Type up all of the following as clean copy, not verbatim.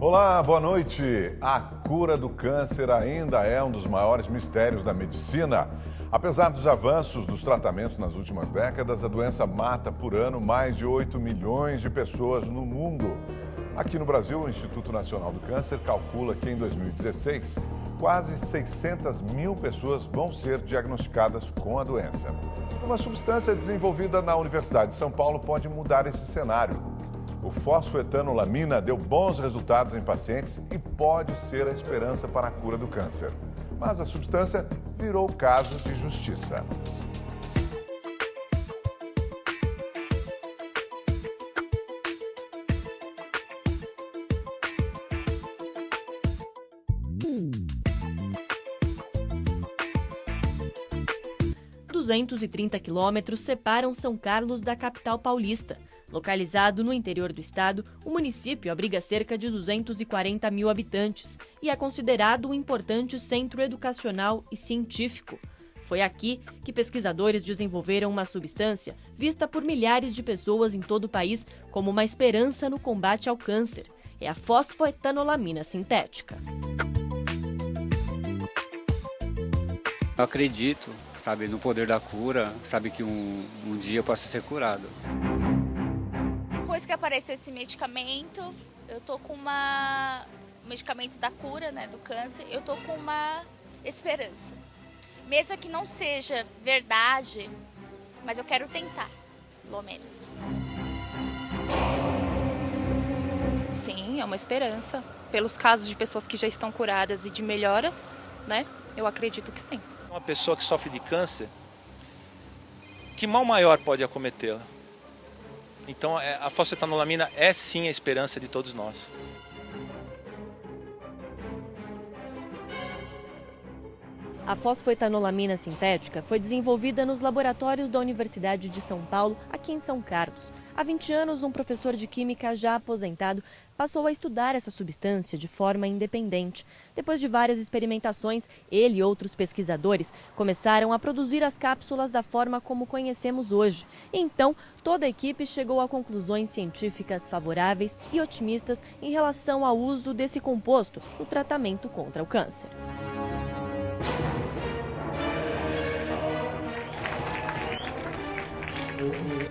Olá, boa noite. A cura do câncer ainda é um dos maiores mistérios da medicina. Apesar dos avanços dos tratamentos nas últimas décadas, a doença mata por ano mais de 8 milhões de pessoas no mundo. Aqui no Brasil, o Instituto Nacional do Câncer calcula que em 2016, quase 600 mil pessoas vão ser diagnosticadas com a doença. Uma substância desenvolvida na Universidade de São Paulo pode mudar esse cenário. O fosfetanolamina deu bons resultados em pacientes e pode ser a esperança para a cura do câncer. Mas a substância virou caso de justiça. Os 230 quilômetros separam São Carlos da capital paulista. Localizado no interior do estado, o município abriga cerca de 240 mil habitantes e é considerado um importante centro educacional e científico. Foi aqui que pesquisadores desenvolveram uma substância vista por milhares de pessoas em todo o país como uma esperança no combate ao câncer. É a fosfetanolamina sintética. Eu acredito, no poder da cura, que um dia eu possa ser curado. Depois que apareceu esse medicamento, eu tô com medicamento da cura, do câncer, eu tô com uma esperança. Mesmo que não seja verdade, mas eu quero tentar, pelo menos. Sim, é uma esperança. Pelos casos de pessoas que já estão curadas e de melhoras, eu acredito que sim. Uma pessoa que sofre de câncer, que mal maior pode acometê-la? Então, a fosfetanolamina é sim a esperança de todos nós. A fosfetanolamina sintética foi desenvolvida nos laboratórios da Universidade de São Paulo, aqui em São Carlos. Há 20 anos, um professor de química já aposentado passou a estudar essa substância de forma independente. Depois de várias experimentações, ele e outros pesquisadores começaram a produzir as cápsulas da forma como conhecemos hoje. Então, toda a equipe chegou a conclusões científicas favoráveis e otimistas em relação ao uso desse composto no tratamento contra o câncer.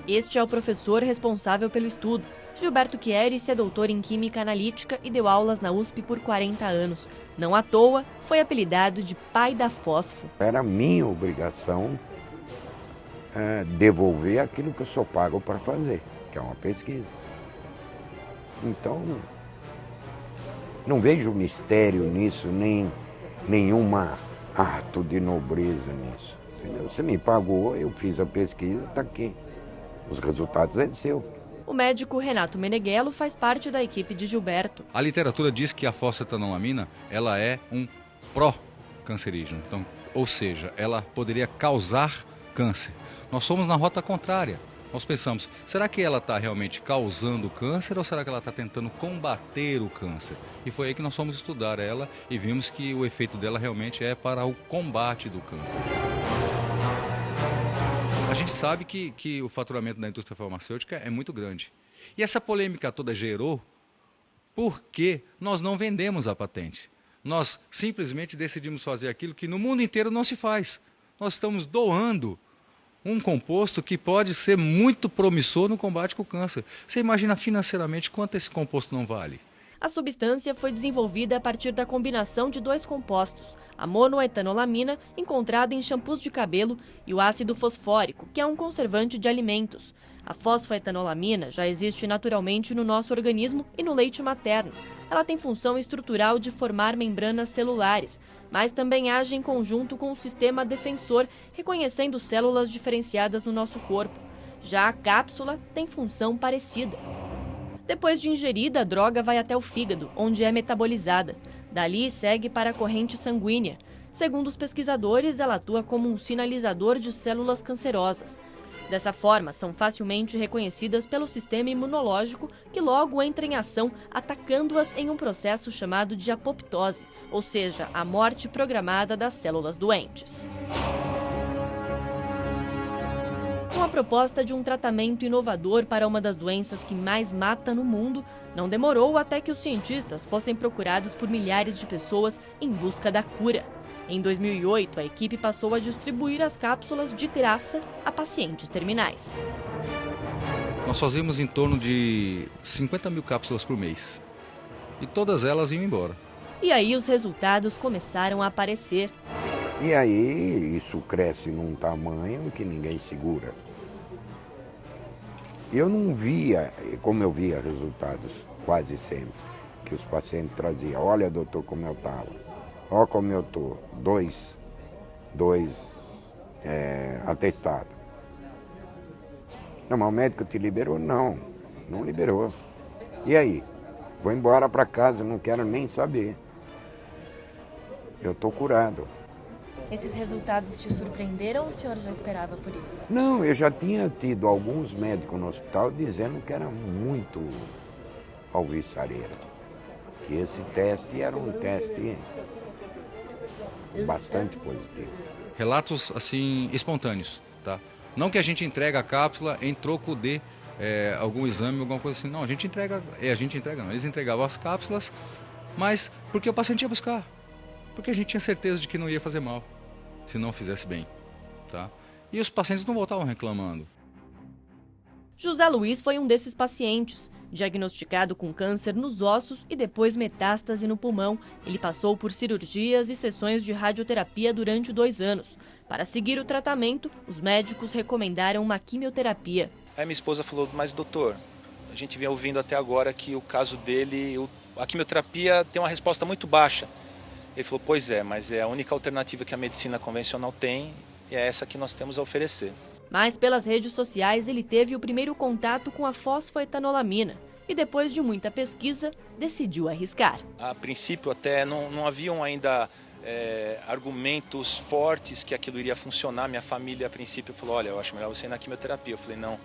Este é o professor responsável pelo estudo. Gilberto Chierici é doutor em Química Analítica e deu aulas na USP por 40 anos. Não à toa, foi apelidado de pai da fósfo. Era minha obrigação devolver aquilo que eu sou pago para fazer, que é uma pesquisa. Então, não vejo mistério nisso, nem nenhuma ato de nobreza nisso. Entendeu? Você me pagou, eu fiz a pesquisa, está aqui. Os resultados é seu. O médico Renato Meneghello faz parte da equipe de Gilberto. A literatura diz que a fosfetanolamina ela é um pró-cancerígeno, então, ou seja, ela poderia causar câncer. Nós somos na rota contrária. Nós pensamos, será que ela está realmente causando câncer ou será que ela está tentando combater o câncer? E foi aí que nós fomos estudar ela e vimos que o efeito dela realmente é para o combate do câncer. A gente sabe que o faturamento da indústria farmacêutica é muito grande. E essa polêmica toda gerou porque nós não vendemos a patente. Nós simplesmente decidimos fazer aquilo que no mundo inteiro não se faz. Nós estamos doando um composto que pode ser muito promissor no combate com o câncer. Você imagina financeiramente quanto esse composto não vale? A substância foi desenvolvida a partir da combinação de dois compostos, a monoetanolamina, encontrada em shampoos de cabelo, e o ácido fosfórico, que é um conservante de alimentos. A fosfetanolamina já existe naturalmente no nosso organismo e no leite materno. Ela tem função estrutural de formar membranas celulares, mas também age em conjunto com o sistema defensor, reconhecendo células diferenciadas no nosso corpo. Já a cápsula tem função parecida. Depois de ingerida, a droga vai até o fígado, onde é metabolizada. Dali segue para a corrente sanguínea. Segundo os pesquisadores, ela atua como um sinalizador de células cancerosas. Dessa forma, são facilmente reconhecidas pelo sistema imunológico, que logo entra em ação, atacando-as em um processo chamado de apoptose, ou seja, a morte programada das células doentes. Com a proposta de um tratamento inovador para uma das doenças que mais mata no mundo não demorou até que os cientistas fossem procurados por milhares de pessoas em busca da cura. Em 2008, a equipe passou a distribuir as cápsulas de graça a pacientes terminais. Nós fazíamos em torno de 50 mil cápsulas por mês. E todas elas iam embora. E aí os resultados começaram a aparecer. E aí isso cresce num tamanho que ninguém segura. Eu não via, como eu via resultados quase sempre, que os pacientes traziam. Olha, doutor, como eu estava. Olha como eu estou. Dois atestados. Não, mas o médico te liberou? Não, não liberou. E aí? Vou embora para casa, não quero nem saber. Eu estou curado. Esses resultados te surpreenderam ou o senhor já esperava por isso? Não, eu já tinha tido alguns médicos no hospital dizendo que era muito alvissareira. Que esse teste era um teste bastante positivo. Relatos, assim, espontâneos, tá? Não que a gente entrega a cápsula em troco de algum exame, alguma coisa assim. Não, a gente entrega não. Eles entregavam as cápsulas, mas porque o paciente ia buscar. Porque a gente tinha certeza de que não ia fazer mal, se não fizesse bem, tá? E os pacientes não voltavam reclamando. José Luiz foi um desses pacientes. Diagnosticado com câncer nos ossos e depois metástase no pulmão, ele passou por cirurgias e sessões de radioterapia durante 2 anos. Para seguir o tratamento, os médicos recomendaram uma quimioterapia. Aí minha esposa falou, mas doutor, a gente vinha ouvindo até agora que o caso dele, a quimioterapia tem uma resposta muito baixa. Ele falou, pois é, mas é a única alternativa que a medicina convencional tem e é essa que nós temos a oferecer. Mas pelas redes sociais ele teve o primeiro contato com a fosfoetanolamina e depois de muita pesquisa decidiu arriscar. A princípio até não haviam ainda argumentos fortes que aquilo iria funcionar. Minha família a princípio falou, olha, eu acho melhor você ir na quimioterapia. Eu falei, não,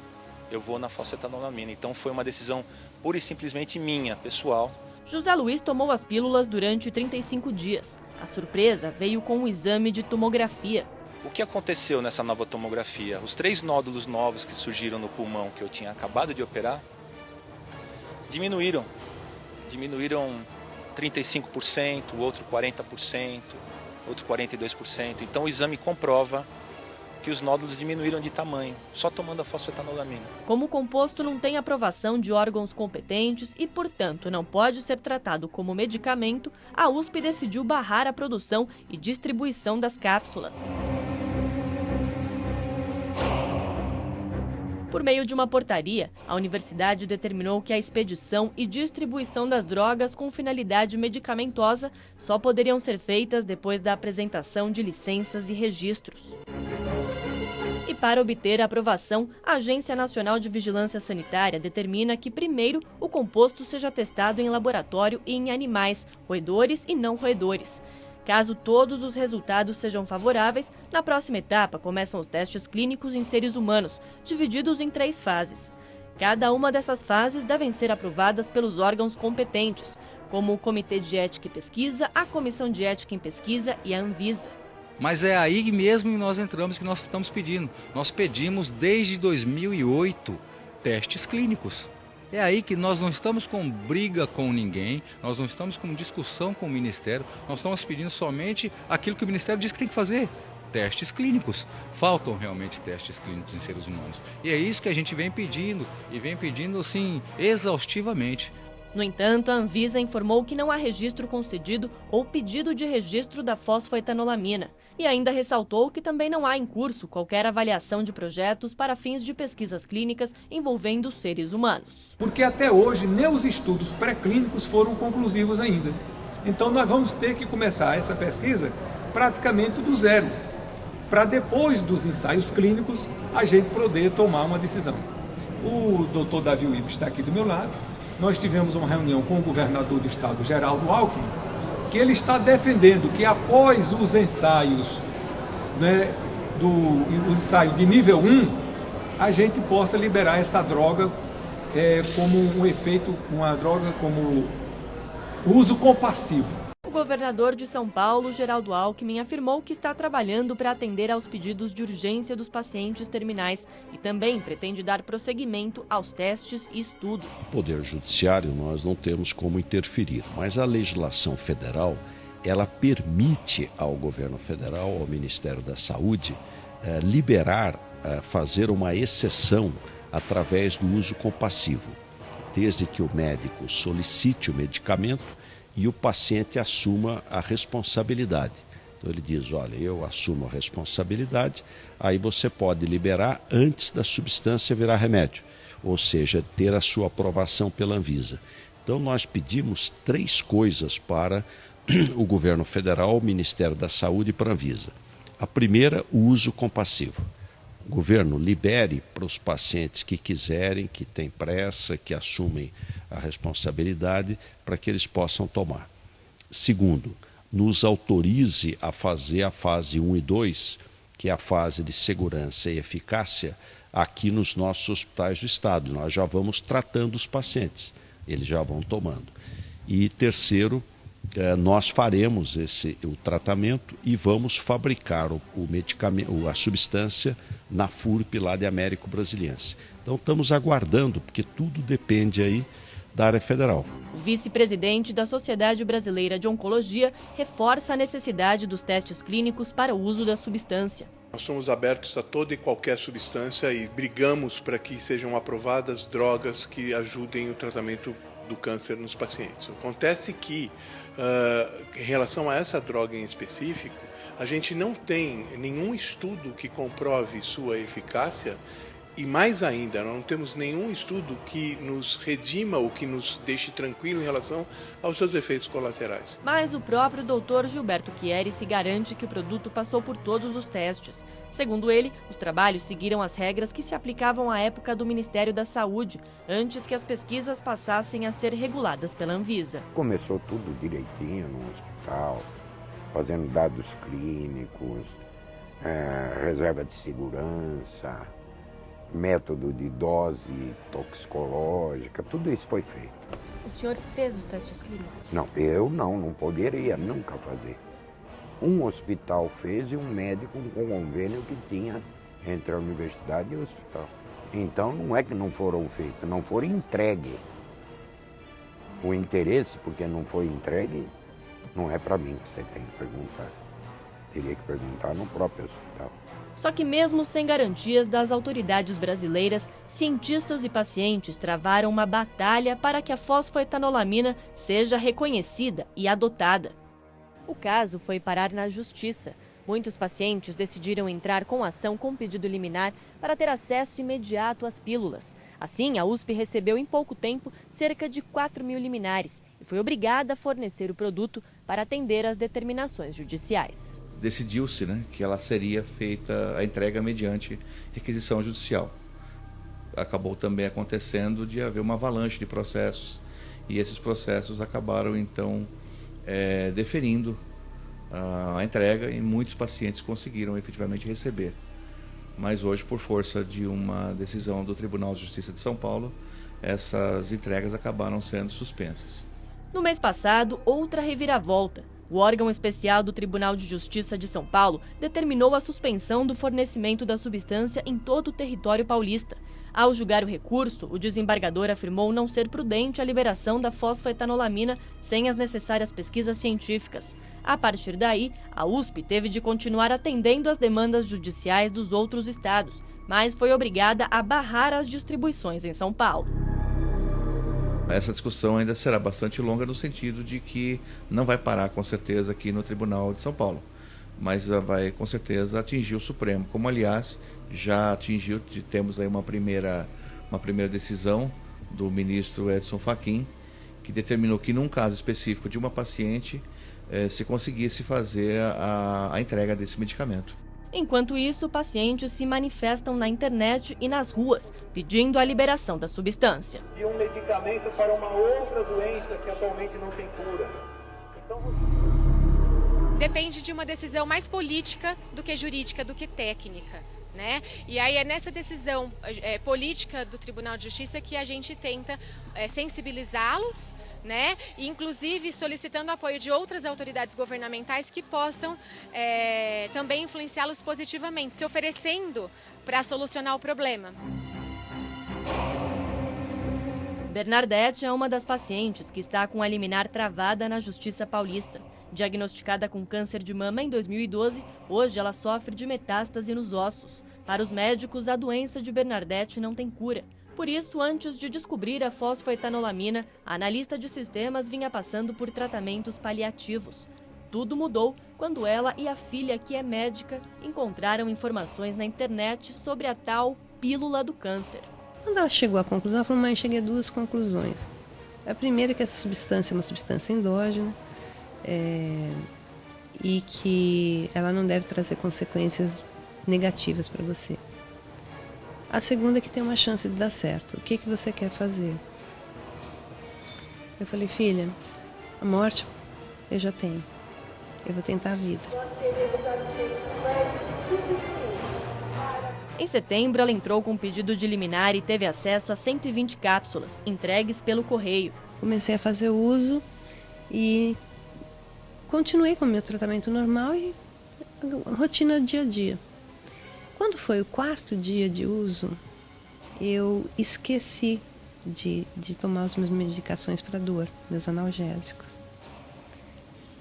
eu vou na fosfoetanolamina. Então foi uma decisão pura e simplesmente minha, pessoal. José Luiz tomou as pílulas durante 35 dias. A surpresa veio com um exame de tomografia. O que aconteceu nessa nova tomografia? Os 3 nódulos novos que surgiram no pulmão que eu tinha acabado de operar diminuíram 35%, o outro 40%, outro 42%. Então o exame comprova que os nódulos diminuíram de tamanho, só tomando a fosfoetanolamina. Como o composto não tem aprovação de órgãos competentes e, portanto, não pode ser tratado como medicamento, a USP decidiu barrar a produção e distribuição das cápsulas. Por meio de uma portaria, a universidade determinou que a expedição e distribuição das drogas com finalidade medicamentosa só poderiam ser feitas depois da apresentação de licenças e registros. E para obter a aprovação, a Agência Nacional de Vigilância Sanitária determina que, primeiro, o composto seja testado em laboratório e em animais, roedores e não roedores. Caso todos os resultados sejam favoráveis, na próxima etapa começam os testes clínicos em seres humanos, divididos em 3 fases. Cada uma dessas fases devem ser aprovadas pelos órgãos competentes, como o Comitê de Ética e Pesquisa, a Comissão de Ética em Pesquisa e a Anvisa. Mas é aí mesmo que nós entramos, que nós estamos pedindo. Nós pedimos desde 2008 testes clínicos. É aí que nós não estamos com briga com ninguém, nós não estamos com discussão com o Ministério, nós estamos pedindo somente aquilo que o Ministério diz que tem que fazer, testes clínicos. Faltam realmente testes clínicos em seres humanos. E é isso que a gente vem pedindo, e vem pedindo assim, exaustivamente. No entanto, a Anvisa informou que não há registro concedido ou pedido de registro da fosfoetanolamina. E ainda ressaltou que também não há em curso qualquer avaliação de projetos para fins de pesquisas clínicas envolvendo seres humanos. Porque até hoje nem os estudos pré-clínicos foram conclusivos ainda. Então nós vamos ter que começar essa pesquisa praticamente do zero, para depois dos ensaios clínicos a gente poder tomar uma decisão. O doutor Davi Wibe está aqui do meu lado. Nós tivemos uma reunião com o governador do estado, Geraldo Alckmin, que ele está defendendo que após os ensaios, os ensaios de nível 1, a gente possa liberar essa droga como um efeito, uma droga como uso compassivo. O governador de São Paulo, Geraldo Alckmin, afirmou que está trabalhando para atender aos pedidos de urgência dos pacientes terminais e também pretende dar prosseguimento aos testes e estudos. O Poder Judiciário nós não temos como interferir, mas a legislação federal, ela permite ao governo federal, ao Ministério da Saúde, liberar, fazer uma exceção através do uso compassivo, desde que o médico solicite o medicamento e o paciente assuma a responsabilidade. Então ele diz, olha, eu assumo a responsabilidade, aí você pode liberar antes da substância virar remédio, ou seja, ter a sua aprovação pela Anvisa. Então nós pedimos 3 coisas para o governo federal, o Ministério da Saúde e para a Anvisa. A primeira, o uso compassivo. O governo libere para os pacientes que quiserem, que têm pressa, que assumem a responsabilidade, para que eles possam tomar. Segundo, nos autorize a fazer a fase 1 e 2, que é a fase de segurança e eficácia, aqui nos nossos hospitais do Estado. Nós já vamos tratando os pacientes, eles já vão tomando. E terceiro, nós faremos o tratamento e vamos fabricar o medicamento, a substância na FURP lá de Américo Brasiliense. Então estamos aguardando, porque tudo depende aí da área federal. O vice-presidente da Sociedade Brasileira de Oncologia reforça a necessidade dos testes clínicos para o uso da substância. Nós somos abertos a toda e qualquer substância e brigamos para que sejam aprovadas drogas que ajudem o tratamento do câncer nos pacientes. Acontece que, em relação a essa droga em específico, a gente não tem nenhum estudo que comprove sua eficácia e, mais ainda, não temos nenhum estudo que nos redima ou que nos deixe tranquilo em relação aos seus efeitos colaterais. Mas o próprio Dr. Gilberto Chieri se garante que o produto passou por todos os testes. Segundo ele, os trabalhos seguiram as regras que se aplicavam à época do Ministério da Saúde, antes que as pesquisas passassem a ser reguladas pela Anvisa. Começou tudo direitinho no hospital, fazendo dados clínicos, reserva de segurança, método de dose toxicológica, tudo isso foi feito. O senhor fez os testes clínicos? Não, eu não poderia nunca fazer. Um hospital fez e um médico com convênio que tinha entre a universidade e o hospital. Então não é que não foram feitos, não foram entregues. O interesse, porque não foi entregue, não é para mim que você tem que perguntar. Teria que perguntar no próprio hospital. Só que mesmo sem garantias das autoridades brasileiras, cientistas e pacientes travaram uma batalha para que a fosfoetanolamina seja reconhecida e adotada. O caso foi parar na justiça. Muitos pacientes decidiram entrar com ação com pedido liminar para ter acesso imediato às pílulas. Assim, a USP recebeu em pouco tempo cerca de 4.000 liminares e foi obrigada a fornecer o produto para atender às determinações judiciais. Decidiu-se, que ela seria feita a entrega mediante requisição judicial. Acabou também acontecendo de haver uma avalanche de processos e esses processos acabaram então deferindo a entrega e muitos pacientes conseguiram efetivamente receber. Mas hoje, por força de uma decisão do Tribunal de Justiça de São Paulo, essas entregas acabaram sendo suspensas. No mês passado, outra reviravolta. O órgão especial do Tribunal de Justiça de São Paulo determinou a suspensão do fornecimento da substância em todo o território paulista. Ao julgar o recurso, o desembargador afirmou não ser prudente a liberação da fosfoetanolamina sem as necessárias pesquisas científicas. A partir daí, a USP teve de continuar atendendo às demandas judiciais dos outros estados, mas foi obrigada a barrar as distribuições em São Paulo. Essa discussão ainda será bastante longa no sentido de que não vai parar com certeza aqui no Tribunal de São Paulo, mas vai com certeza atingir o Supremo, como aliás já atingiu, temos aí uma primeira decisão do ministro Edson Fachin, que determinou que num caso específico de uma paciente se conseguisse fazer a entrega desse medicamento. Enquanto isso, pacientes se manifestam na internet e nas ruas, pedindo a liberação da substância. De um medicamento para uma outra doença que atualmente não tem cura. Depende de uma decisão mais política do que jurídica, do que técnica. né? E aí é nessa decisão política do Tribunal de Justiça que a gente tenta sensibilizá-los, né? E inclusive solicitando apoio de outras autoridades governamentais que possam também influenciá-los positivamente, se oferecendo para solucionar o problema. Bernardete é uma das pacientes que está com a liminar travada na Justiça Paulista. Diagnosticada com câncer de mama em 2012, hoje ela sofre de metástase nos ossos. Para os médicos, a doença de Bernardete não tem cura. Por isso, antes de descobrir a fosfoetanolamina, a analista de sistemas vinha passando por tratamentos paliativos. Tudo mudou quando ela e a filha, que é médica, encontraram informações na internet sobre a tal pílula do câncer. Quando ela chegou à conclusão, ela falou: mãe, cheguei a duas conclusões. A primeira é que essa substância é uma substância endógena e que ela não deve trazer consequências negativas para você. A segunda é que tem uma chance de dar certo. O que você quer fazer? Eu falei: filha, a morte eu já tenho. Eu vou tentar a vida. Em setembro, ela entrou com um pedido de liminar e teve acesso a 120 cápsulas, entregues pelo correio. Comecei a fazer uso e continuei com o meu tratamento normal e rotina dia a dia. Quando foi o 4º dia de uso, eu esqueci de tomar as minhas medicações para dor, meus analgésicos.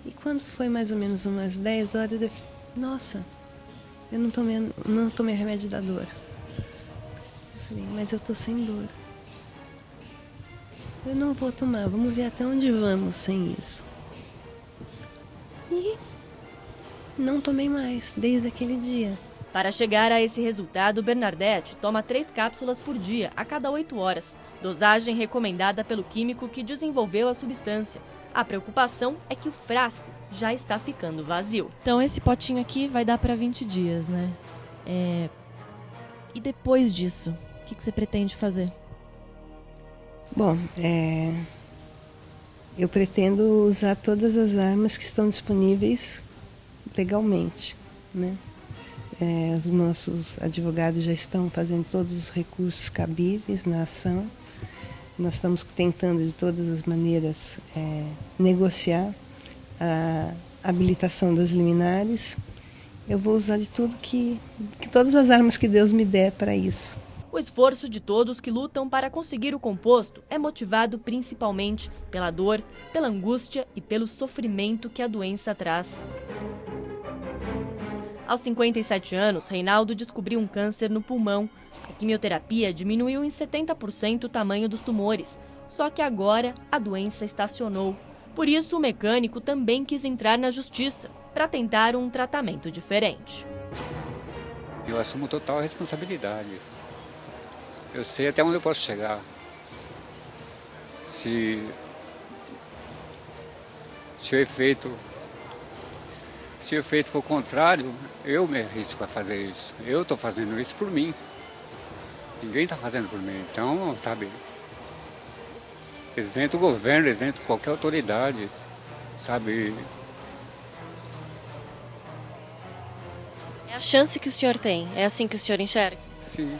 E quando foi mais ou menos umas 10 horas, eu falei: nossa, eu não tomei remédio da dor. Eu falei: mas eu tô sem dor. Eu não vou tomar, vamos ver até onde vamos sem isso. E não tomei mais, desde aquele dia. Para chegar a esse resultado, Bernardete toma 3 cápsulas por dia, a cada 8 horas. Dosagem recomendada pelo químico que desenvolveu a substância. A preocupação é que o frasco já está ficando vazio. Então esse potinho aqui vai dar para 20 dias, né? E depois disso, o que você pretende fazer? Bom, eu pretendo usar todas as armas que estão disponíveis legalmente, né? Os nossos advogados já estão fazendo todos os recursos cabíveis na ação. Nós estamos tentando de todas as maneiras negociar a habilitação das liminares. Eu vou usar de tudo todas as armas que Deus me der para isso. O esforço de todos que lutam para conseguir o composto é motivado principalmente pela dor, pela angústia e pelo sofrimento que a doença traz. Aos 57 anos, Reinaldo descobriu um câncer no pulmão. A quimioterapia diminuiu em 70% o tamanho dos tumores, só que agora a doença estacionou. Por isso, o mecânico também quis entrar na justiça para tentar um tratamento diferente. Eu assumo total responsabilidade. Eu sei até onde eu posso chegar. Se o efeito for o contrário, eu me arrisco a fazer isso. Eu estou fazendo isso por mim. Ninguém está fazendo por mim. Então, sabe, isento o governo, isento qualquer autoridade, sabe. É a chance que o senhor tem? É assim que o senhor enxerga? Sim.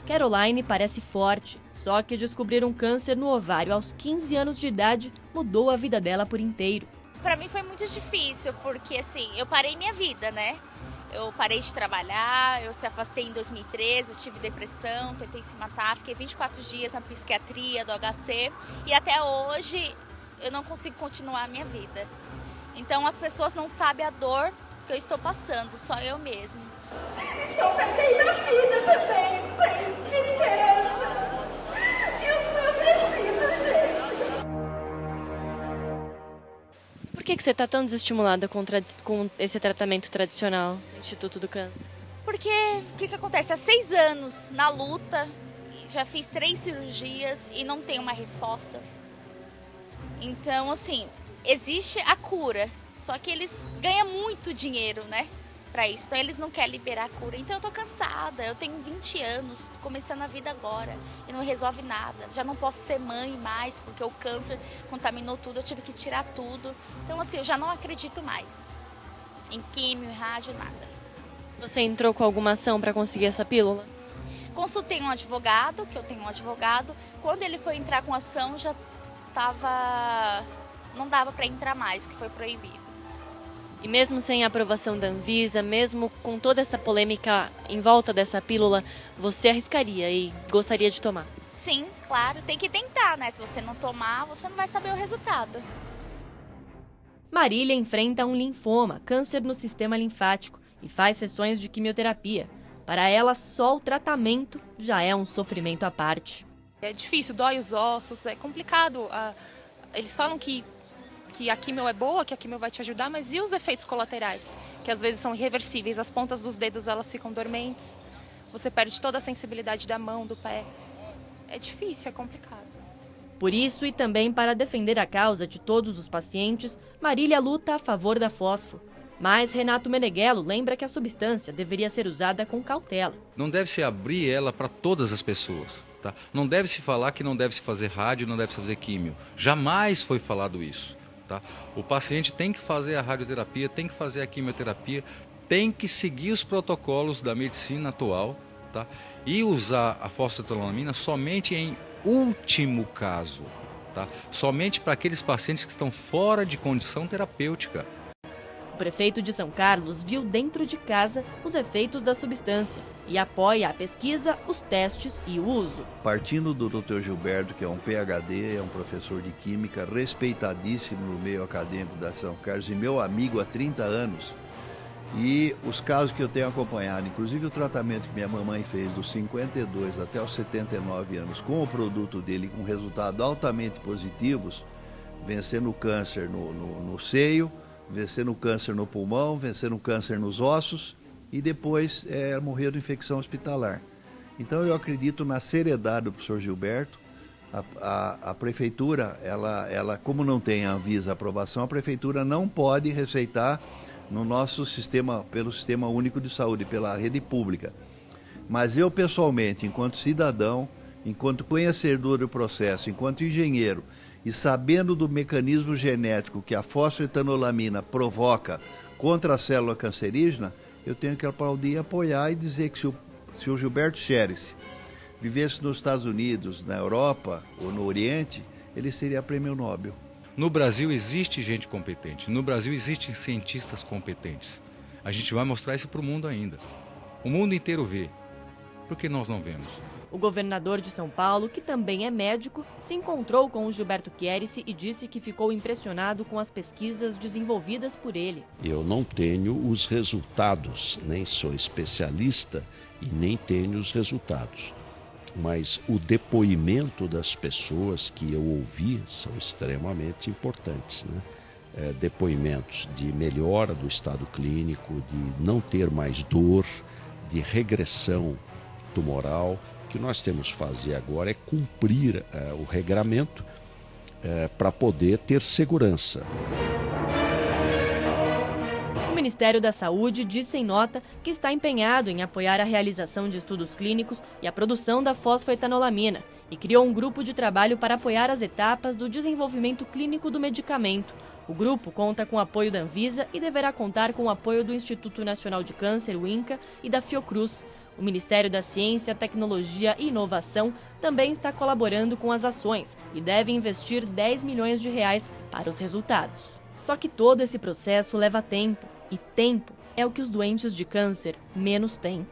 Caroline parece forte, só que descobrir um câncer no ovário aos 15 anos de idade mudou a vida dela por inteiro. Pra mim foi muito difícil, porque assim, eu parei minha vida, né? Eu parei de trabalhar, eu se afastei em 2013, eu tive depressão, tentei se matar, fiquei 24 dias na psiquiatria do HC e até hoje eu não consigo continuar a minha vida. Então as pessoas não sabem a dor que eu estou passando, só eu mesma. Estou perdendo a vida também, gente, que interessa? Eu preciso, gente. Por que você está tão desestimulada com esse tratamento tradicional do Instituto do Câncer? Porque o que acontece? Há 6 anos na luta, já fiz 3 cirurgias e não tenho uma resposta. Então, assim, existe a cura, só que eles ganham muito dinheiro, né? para isso. Então eles não querem liberar a cura. Então eu tô cansada, eu tenho 20 anos, começando a vida agora e não resolve nada. Já não posso ser mãe mais porque o câncer contaminou tudo, eu tive que tirar tudo. Então assim, eu já não acredito mais em químio, em rádio, nada. Você entrou com alguma ação para conseguir essa pílula? Consultei um advogado, que eu tenho um advogado. Quando ele foi entrar com ação, já não dava para entrar mais, que foi proibido. E mesmo sem a aprovação da Anvisa, mesmo com toda essa polêmica em volta dessa pílula, você arriscaria e gostaria de tomar? Sim, claro, tem que tentar, né? Se você não tomar, você não vai saber o resultado. Marília enfrenta um linfoma, câncer no sistema linfático, e faz sessões de quimioterapia. Para ela, só o tratamento já é um sofrimento à parte. É difícil, dói os ossos, é complicado. Eles falam que a quimio é boa, que a quimio vai te ajudar, mas e os efeitos colaterais? Que às vezes são irreversíveis, as pontas dos dedos elas ficam dormentes, você perde toda a sensibilidade da mão, do pé. É difícil, é complicado. Por isso e também para defender a causa de todos os pacientes, Marília luta a favor da fósforo. Mas Renato Meneghello lembra que a substância deveria ser usada com cautela. Não deve se abrir ela para todas as pessoas. Tá? Não deve se falar que não deve se fazer rádio, não deve se fazer químio. Jamais foi falado isso. Tá? O paciente tem que fazer a radioterapia, tem que fazer a quimioterapia, tem que seguir os protocolos da medicina atual, tá? E usar a fosfetanolamina somente em último caso. Tá? Somente para aqueles pacientes que estão fora de condição terapêutica. O prefeito de São Carlos viu dentro de casa os efeitos da substância e apoia a pesquisa, os testes e o uso. Partindo do Dr. Gilberto, que é um PhD, é um professor de química, respeitadíssimo no meio acadêmico da São Carlos e meu amigo há 30 anos, e os casos que eu tenho acompanhado, inclusive o tratamento que minha mamãe fez dos 52 até os 79 anos com o produto dele, com resultados altamente positivos, vencendo o câncer no seio, vencendo o câncer no pulmão, vencendo o câncer nos ossos e depois morreu de infecção hospitalar. Então eu acredito na seriedade do professor Gilberto. A prefeitura, ela, como não tem a Anvisa aprovação, a prefeitura não pode receitar no nosso sistema, pelo Sistema Único de Saúde, pela rede pública. Mas eu pessoalmente, enquanto cidadão, enquanto conhecedor do processo, enquanto engenheiro, e sabendo do mecanismo genético que a fosfetanolamina provoca contra a célula cancerígena, eu tenho que aplaudir e apoiar e dizer que se o Gilberto Scheres vivesse nos Estados Unidos, na Europa ou no Oriente, ele seria prêmio Nobel. No Brasil existe gente competente, no Brasil existem cientistas competentes. A gente vai mostrar isso para o mundo ainda. O mundo inteiro vê. Por que nós não vemos? O governador de São Paulo, que também é médico, se encontrou com o Gilberto Chierici e disse que ficou impressionado com as pesquisas desenvolvidas por ele. Eu não tenho os resultados, nem sou especialista e nem tenho os resultados. Mas o depoimento das pessoas que eu ouvi são extremamente importantes, né? Depoimentos de melhora do estado clínico, de não ter mais dor, de regressão tumoral. O que nós temos que fazer agora é cumprir o regramento para poder ter segurança. O Ministério da Saúde disse em nota que está empenhado em apoiar a realização de estudos clínicos e a produção da fosfetanolamina e criou um grupo de trabalho para apoiar as etapas do desenvolvimento clínico do medicamento. O grupo conta com o apoio da Anvisa e deverá contar com o apoio do Instituto Nacional de Câncer, o INCA, e da Fiocruz. O Ministério da Ciência, Tecnologia e Inovação também está colaborando com as ações e deve investir R$10 milhões para os resultados. Só que todo esse processo leva tempo, e tempo é o que os doentes de câncer menos têm.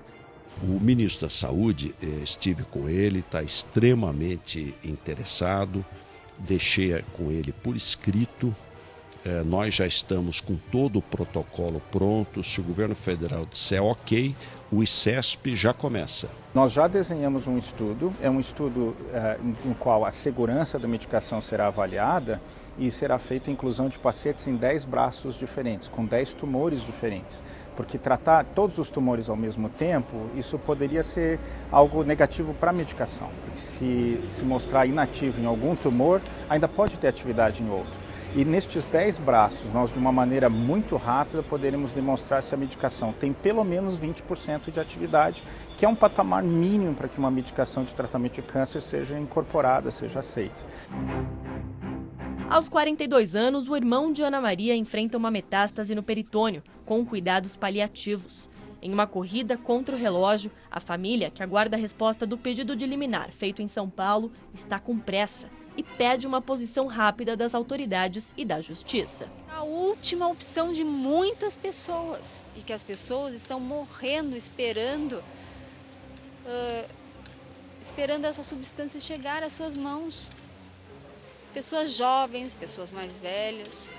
O ministro da Saúde, estive com ele, está extremamente interessado, deixei com ele por escrito. Nós já estamos com todo o protocolo pronto. Se o governo federal disser ok, o ICESP já começa. Nós já desenhamos um estudo, é um estudo no qual a segurança da medicação será avaliada e será feita a inclusão de pacientes em 10 braços diferentes, com 10 tumores diferentes. Porque tratar todos os tumores ao mesmo tempo, isso poderia ser algo negativo para a medicação. Porque se mostrar inativo em algum tumor, ainda pode ter atividade em outro. E nestes 10 braços, nós de uma maneira muito rápida poderemos demonstrar se a medicação tem pelo menos 20% de atividade, que é um patamar mínimo para que uma medicação de tratamento de câncer seja incorporada, seja aceita. Aos 42 anos, o irmão de Ana Maria enfrenta uma metástase no peritônio, com cuidados paliativos. Em uma corrida contra o relógio, a família, que aguarda a resposta do pedido de liminar feito em São Paulo, está com pressa e pede uma posição rápida das autoridades e da justiça. A última opção de muitas pessoas, e que as pessoas estão morrendo esperando essa substância chegar às suas mãos. Pessoas jovens, pessoas mais velhas.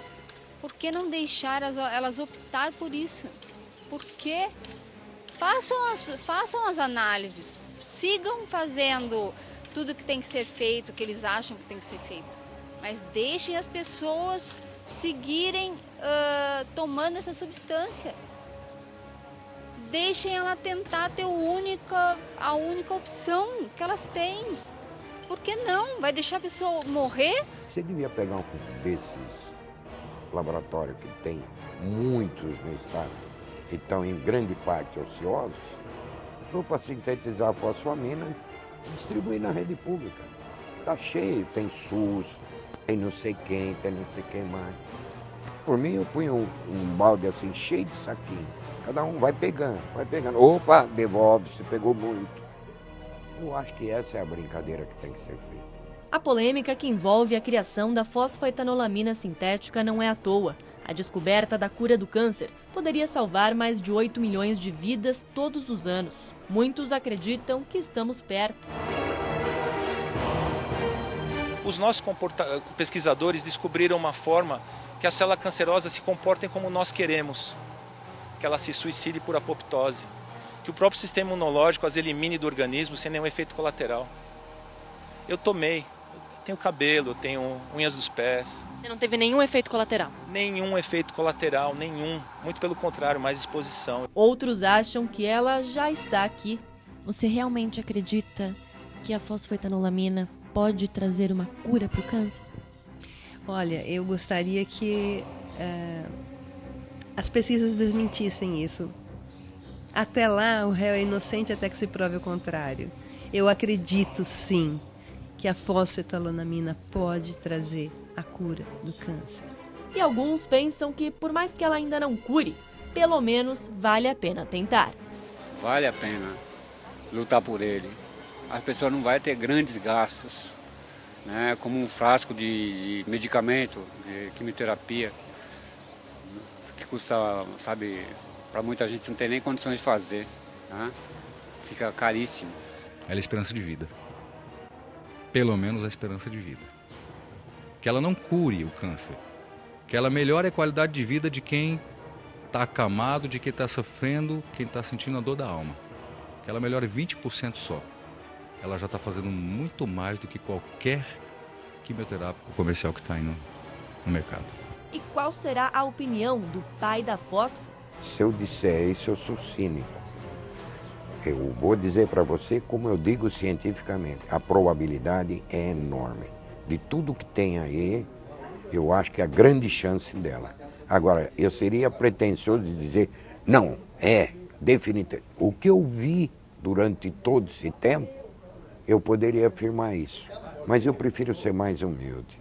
Por que não deixar elas optar por isso? Por que? Façam as análises, sigam fazendo tudo que tem que ser feito, que eles acham que tem que ser feito. Mas deixem as pessoas seguirem tomando essa substância. Deixem ela tentar ter a única opção que elas têm. Por que não? Vai deixar a pessoa morrer? Você devia pegar um desses laboratórios que tem muitos no estado, que estão em grande parte ociosos, para sintetizar a fosfamina e distribuir na rede pública. Está cheio, tem SUS, tem não sei quem mais. Por mim, eu punho um balde assim, cheio de saquinho. Cada um vai pegando. Opa, devolve, se pegou muito. Eu acho que essa é a brincadeira que tem que ser feita. A polêmica que envolve a criação da fosfoetanolamina sintética não é à toa. A descoberta da cura do câncer poderia salvar mais de 8 milhões de vidas todos os anos. Muitos acreditam que estamos perto. Os nossos pesquisadores descobriram uma forma que a célula cancerosa se comportem como nós queremos, que ela se suicide por apoptose, que o próprio sistema imunológico as elimine do organismo sem nenhum efeito colateral. Eu tomei, tenho cabelo, tenho unhas dos pés. Você não teve nenhum efeito colateral? Nenhum efeito colateral, nenhum. Muito pelo contrário, mais exposição. Outros acham que ela já está aqui. Você realmente acredita que a fosfoetanolamina pode trazer uma cura para o câncer? Olha, eu gostaria que as pesquisas desmentissem isso. Até lá, o réu é inocente até que se prove o contrário. Eu acredito, sim, que a fosfoetanolamina pode trazer a cura do câncer. E alguns pensam que, por mais que ela ainda não cure, pelo menos vale a pena tentar. Vale a pena lutar por ele. A pessoa não vai ter grandes gastos, né, como um frasco de medicamento, de quimioterapia, que custa, sabe, para muita gente não tem nem condições de fazer, né? Fica caríssimo. Ela é a esperança de vida. Pelo menos a esperança de vida. Que ela não cure o câncer. Que ela melhore a qualidade de vida de quem está acamado, de quem está sofrendo, quem está sentindo a dor da alma. Que ela melhore 20% só. Ela já está fazendo muito mais do que qualquer quimioterápico comercial que está aí no mercado. E qual será a opinião do pai da fósforo? Se eu disser isso, eu sou cínico. Eu vou dizer para você, como eu digo cientificamente, a probabilidade é enorme. De tudo que tem aí, eu acho que é a grande chance dela. Agora, eu seria pretensioso de dizer, não, é definitivo. O que eu vi durante todo esse tempo, eu poderia afirmar isso. Mas eu prefiro ser mais humilde.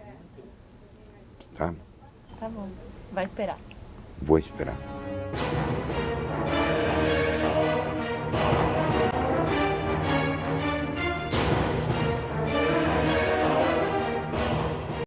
Tá? Tá bom. Vai esperar. Vou esperar.